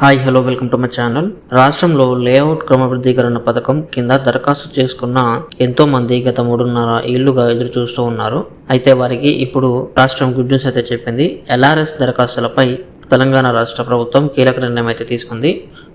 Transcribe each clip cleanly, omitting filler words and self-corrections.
Hi hello welcome to my channel. రాష్ట్రంలో layout క్రమబద్ధీకరణ పథకం కింద దరఖాస్తు చేసుకున్న ఎంతో మంది గత 3.5 ఏళ్లుగా ఎదురు చూస్తూ ఉన్నారు. అయితే వారికి ఇప్పుడు రాష్ట్రం గుడ్ న్యూస్ అయితే చెప్పింది. LRS దరఖాస్తులపై తెలంగాణ రాష్ట్ర ప్రభుత్వం కీలక నిర్ణయం అయితే తీసుకుంది.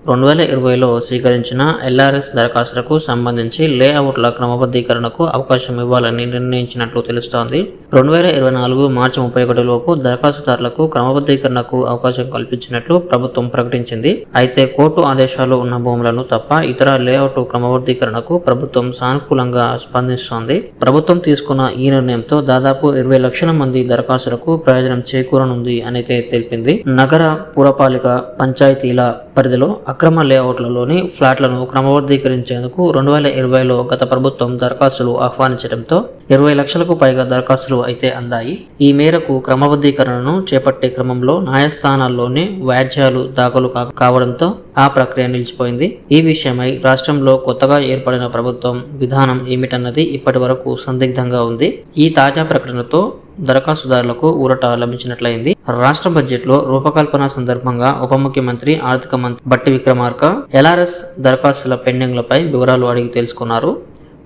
2020లో స్వీకరించిన LRS దరఖాస్తులకు సంబంధించి లేఅవుట్ల క్రమబద్ధీకరణకు అవకాశం ఇవ్వాలని నిర్ణయించినట్లు తెలుస్తోంది. 2024 మార్చి 31 లోపు దరఖాస్తుదారులకు క్రమబద్ధీకరణకు అవకాశం కల్పించినట్లు ప్రభుత్వం ప్రకటించింది. అయితే కోర్టు ఆదేశాలు ఉన్న భూములను తప్ప ఇతర లేఅవుట్ క్రమబద్ధీకరణకు ప్రభుత్వం సానుకూలంగా స్పందిస్తోంది. ప్రభుత్వం తీసుకున్న ఈ నిర్ణయంతో దాదాపు 20 లక్షల మంది దరఖాస్తులకు ప్రయోజనం చేకూరనుంది అని తెలిపింది. నగర పురపాలిక పంచాయతీల పరిధిలో అక్రమ లేఅవుట్లలోని ఫ్లాట్లను క్రమబద్ధీకరించేందుకు 2020లో గత ప్రభుత్వం దరఖాస్తులు ఆహ్వానించడంతో 20 లక్షలకు పైగా దరఖాస్తులు అయితే అందాయి. ఈ మేరకు క్రమబద్ధీకరణను చేపట్టే క్రమంలో న్యాయస్థానాల్లోనే వ్యాజ్యాలు దాఖలు కావడంతో ఆ ప్రక్రియ నిలిచిపోయింది. ఈ విషయమై రాష్ట్రంలో కొత్తగా ఏర్పడిన ప్రభుత్వం విధానం ఏమిటన్నది ఇప్పటి వరకు సందిగ్ధంగా ఉంది. ఈ తాజా ప్రకటనతో దరఖాస్తుదారులకు ఊరట లభించినట్లయింది. రాష్ట్ర బడ్జెట్ లో రూపకల్పన సందర్భంగా ఉప ముఖ్యమంత్రి ఆర్థిక మంత్రి బట్టి విక్రమార్క LRS దరఖాస్తుల పెండింగ్లపై వివరాలు అడిగి తెలుసుకున్నారు.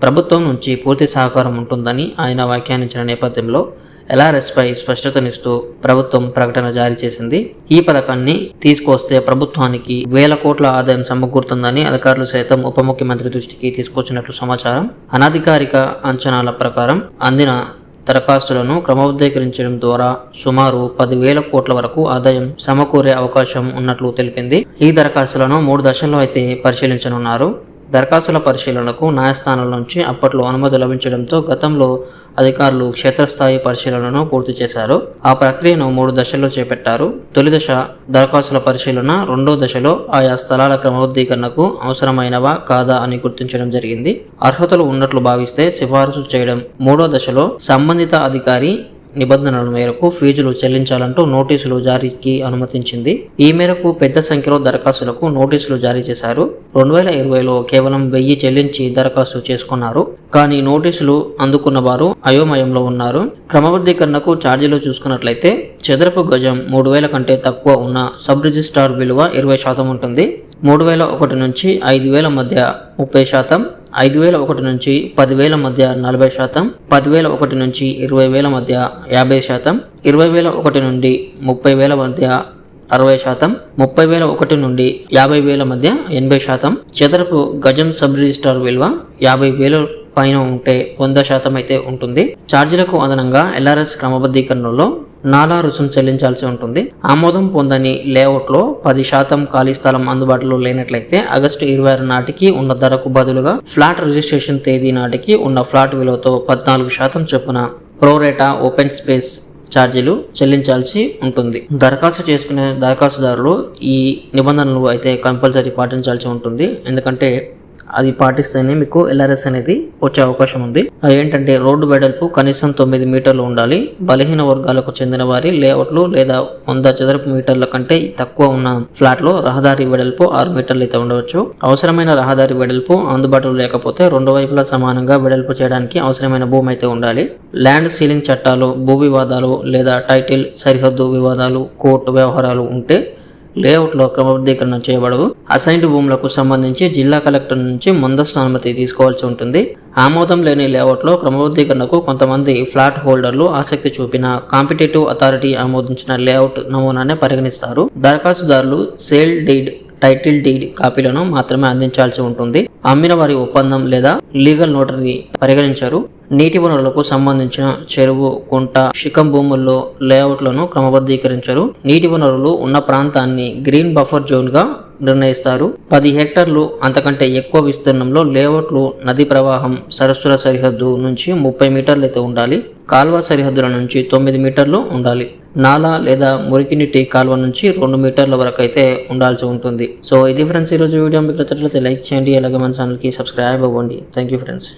ప్రభుత్వం నుంచి పూర్తి సహకారం ఉంటుందని ఆయన వ్యాఖ్యానించిన నేపథ్యంలో LRS పై స్పష్టతనిస్తూ ప్రభుత్వం ప్రకటన జారీ చేసింది. ఈ పథకాన్ని తీసుకొస్తే ప్రభుత్వానికి వేల కోట్ల ఆదాయం సమకూరుతుందని అధికారులు సైతం ఉప ముఖ్యమంత్రి దృష్టికి తీసుకొచ్చినట్లు సమాచారం. అనధికారిక అంచనాల ప్రకారం అందిన దరఖాస్తులను క్రమబద్ధీకరించడం ద్వారా సుమారు 10,000 కోట్ల వరకు ఆదాయం సమకూరే అవకాశం ఉన్నట్లు తెలిపింది. ఈ దరఖాస్తులను 3 దశల్లో అయితే పరిశీలించనున్నారు. దరఖాస్తుల పరిశీలనకు న్యాయస్థానాల నుంచి అప్పట్లో అనుమతి లభించడంతో గతంలో అధికారులు క్షేత్రస్థాయి పరిశీలనను పూర్తి చేశారు. ఆ ప్రక్రియను 3 దశల్లో చేపట్టారు. తొలి దశ దరఖాస్తుల పరిశీలన, రెండో దశలో ఆయా స్థలాల క్రమబద్ధీకరణకు అవసరమైనవా కాదా అని గుర్తించడం జరిగింది. అర్హతలు ఉన్నట్లు భావిస్తే సిఫారసు చేయడం. మూడో దశలో సంబంధిత అధికారి నిబంధనల మేరకు ఫీజులు చెల్లించాలంటూ నోటీసులు జారీకి అనుమతించింది. ఈ మేరకు పెద్ద సంఖ్యలో దరఖాస్తులకు నోటీసులు జారీ చేశారు. 2020లో కేవలం 1000 చెల్లించి దరఖాస్తు చేసుకున్నారు. కానీ నోటీసులు అందుకున్న వారు అయోమయంలో ఉన్నారు. క్రమబద్ధీకరణకు ఛార్జీలు చూసుకున్నట్లయితే చదరపు గజం 3,000 కంటే తక్కువ ఉన్న సబ్ రిజిస్ట్రార్ విలువ 20% ఉంటుంది. 3,001 నుంచి 5,000 మధ్య 30%, 5,001 నుంచి 10,000 మధ్య 40%, 10,001 నుంచి 20,000 మధ్య 50%, 20,001 నుండి 30,000 మధ్య 60%, 30,001 నుండి 50,000 మధ్య 80%. చదరపు గజం సబ్ రిజిస్ట్రార్ విలువ 50,000 పైన ఉంటే 100% అయితే ఉంటుంది. ఛార్జీలకు అదనంగా LRS క్రమబద్ధీకరణలో నాలా రుసుము చెల్లించాల్సి ఉంటుంది. ఆమోదం పొందని లేఅవుట్లో 10% ఖాళీ స్థలం అందుబాటులో లేనట్లయితే ఆగస్టు 26 నాటికి ఉన్న ధరకు బదులుగా ఫ్లాట్ రిజిస్ట్రేషన్ తేదీ నాటికి ఉన్న ఫ్లాట్ విలువతో 14% చొప్పున ప్రోరేటా ఓపెన్ స్పేస్ ఛార్జీలు చెల్లించాల్సి ఉంటుంది. దరఖాస్తు చేసుకునే దరఖాస్తుదారులు ఈ నిబంధనలు అయితే కంపల్సరీ పాటించాల్సి ఉంటుంది. ఎందుకంటే అది పాటిస్తేనే మీకు LRS అనేది వచ్చే అవకాశం ఉంది. అదేంటంటే రోడ్డు వెడల్పు కనీసం 9 మీటర్లు ఉండాలి. బలహీన వర్గాలకు చెందిన వారి లేఅవుట్లు లేదా 100 చదరపు మీటర్ల కంటే తక్కువ ఉన్న ఫ్లాట్ లో రహదారి వెడల్పు 6 మీటర్లు అయితే ఉండవచ్చు. అవసరమైన రహదారి వెడల్పు అందుబాటులో లేకపోతే రెండు వైపులా సమానంగా వెడల్పు చేయడానికి అవసరమైన భూమి అయితే ఉండాలి. ల్యాండ్ సీలింగ్ చట్టాలు, భూ వివాదాలు లేదా టైటిల్, సరిహద్దు వివాదాలు, కోర్టు వ్యవహారాలు ఉంటే లేఅవుట్లో క్రమబద్ధీకరణ చేయబడవు. అసైన్డ్ భూములకు సంబంధించి జిల్లా కలెక్టర్ నుంచి ముందస్తు అనుమతి తీసుకోవాల్సి ఉంటుంది. ఆమోదం లేని లేఅవుట్లో క్రమబద్ధీకరణకు కొంతమంది ఫ్లాట్ హోల్డర్లు ఆసక్తి చూపిన కాంపిటేటివ్ అథారిటీ ఆమోదించిన లేఅవుట్ నమూనానే పరిగణిస్తారు. దరఖాస్తుదారులు సేల్ డీడ్, టైటిల్ డీడ్ కాపీలను మాత్రమే అందించాల్సి ఉంటుంది. అమ్మిన వారి ఒప్పందం లేదా లీగల్ నోటరీని పరిగణించారు. నీటి వనరులకు సంబంధించిన చెరువు, కుంట, శిఖం భూముల్లో లేఅవుట్లను క్రమబద్ధీకరించరు. నీటి వనరులు ఉన్న ప్రాంతాన్ని గ్రీన్ బఫర్ జోన్ గా నిర్ణయిస్తారు. 10 హెక్టార్లు అంతకంటే ఎక్కువ విస్తీర్ణంలో లేఅవుట్లు నది ప్రవాహం సరస్సుల సరిహద్దు నుంచి 30 మీటర్లు అయితే ఉండాలి. కాల్వ సరిహద్దుల నుంచి 9 మీటర్లు ఉండాలి. నాలా లేదా మురికి నీటి కాల్వ నుంచి 2 మీటర్ల వరకు అయితే ఉండాల్సి ఉంటుంది. సో ఇది ఫ్రెండ్స్ ఈరోజు వీడియో. మీకు నచ్చినట్లయితే లైక్ చేయండి, అలాగే మన ఛానల్కి సబ్స్క్రైబ్ అవ్వండి. Thank you friends.